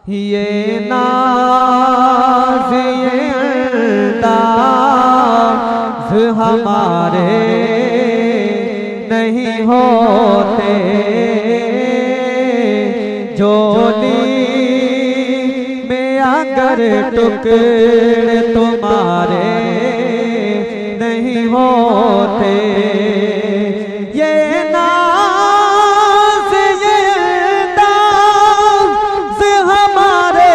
ये नाज़ ये अंदाज़ हमारे नहीं होते, झोली में अगर टुकड़े तुम्हारे नहीं होते। ये नाज़ ये अंदाज़ हमारे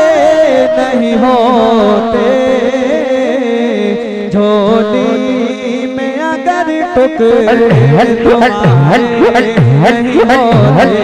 नहीं होते, झोली में अगर टुकड़े तुम्हारे नहीं होते,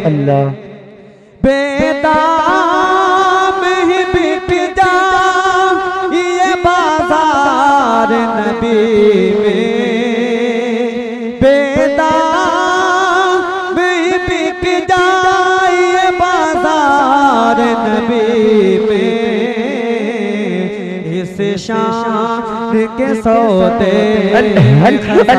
अल्लाह बेदाम ही बिक जा ये बाजार नबी में, बेदाम ही बिक जा ये बाजार नबी में, इस शान के सौदे नहीं होते,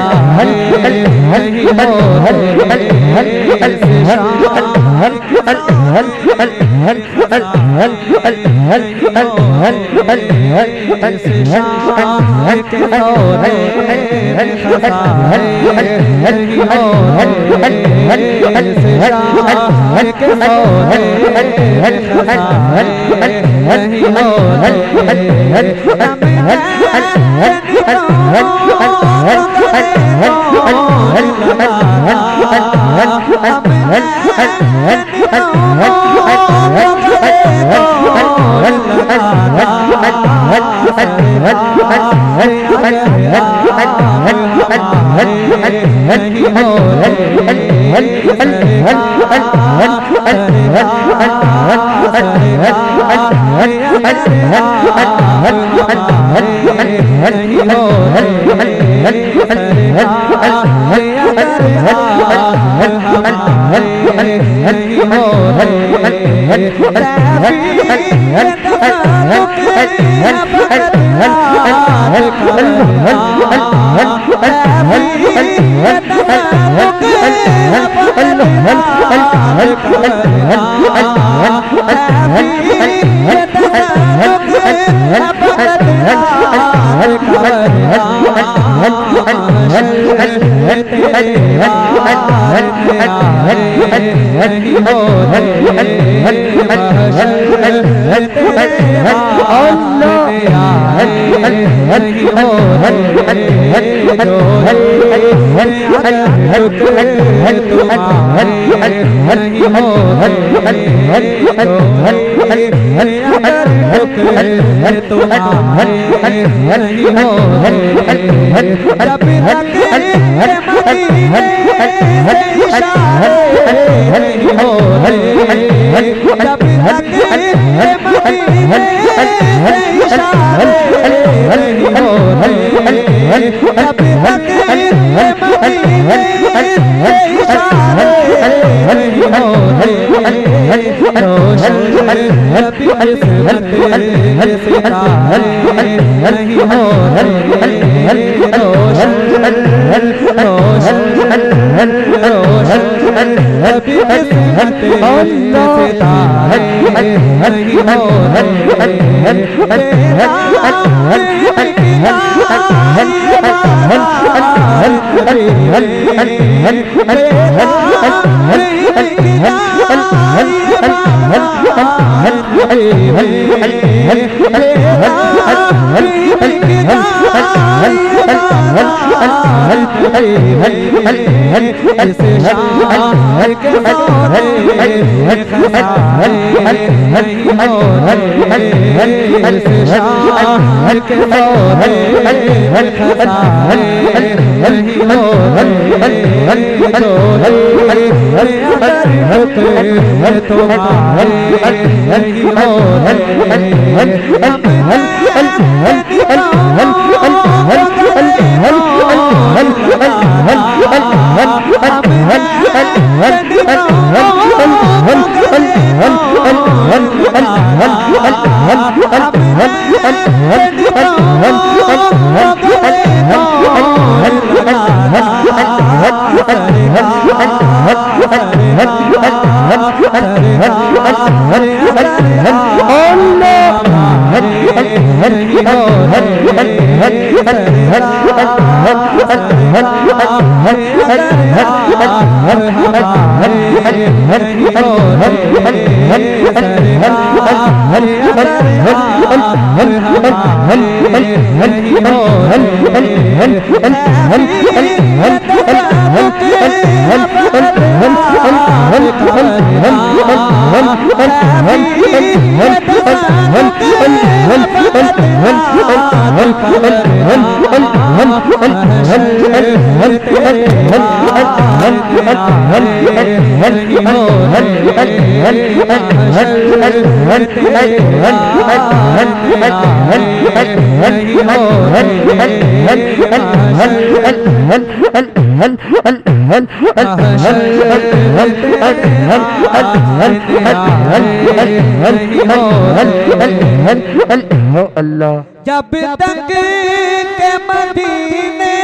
जब तक के मदीने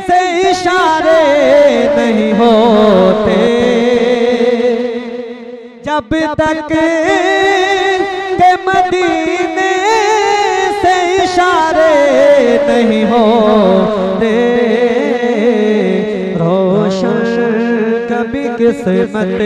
से इशारे नहीं होते, जब तक के मदीने से इशारे नहीं होते, रोशन कभी किस्मत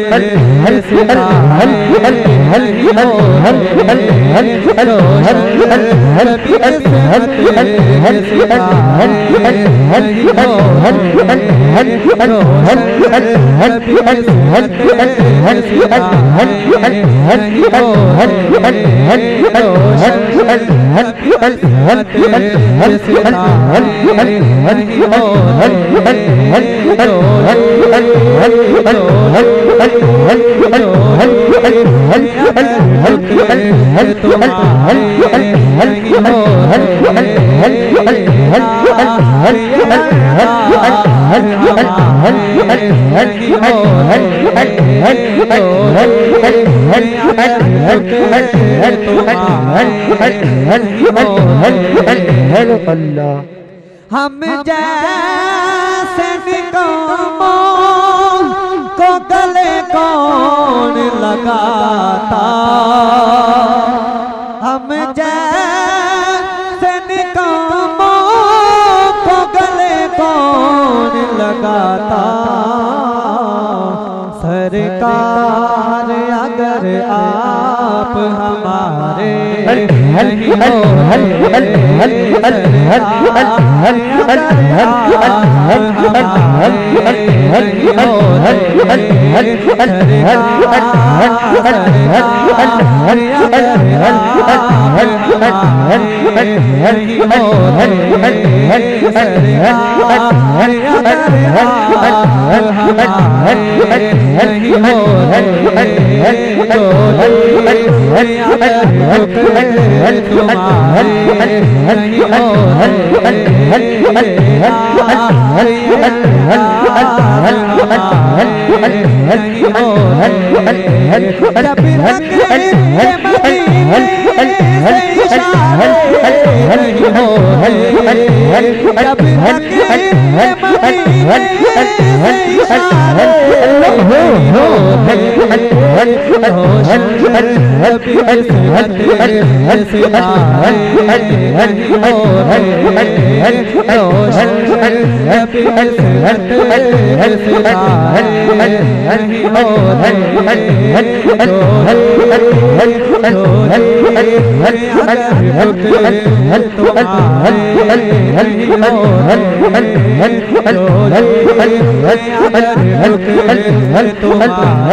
हम जैसे निकामों को गले कौन लगाता, हम जैसे निकामों को गले कौन लगाता, सरकार अगर आप हमारे नहीं हो जब इशारे नहीं हो जब लगे मदीने से इशारे नहीं हो रोशन नबी सिलत सिलाए नहीं हो रोशन नबी सिलत सिलाए नहीं हो तुम्हारे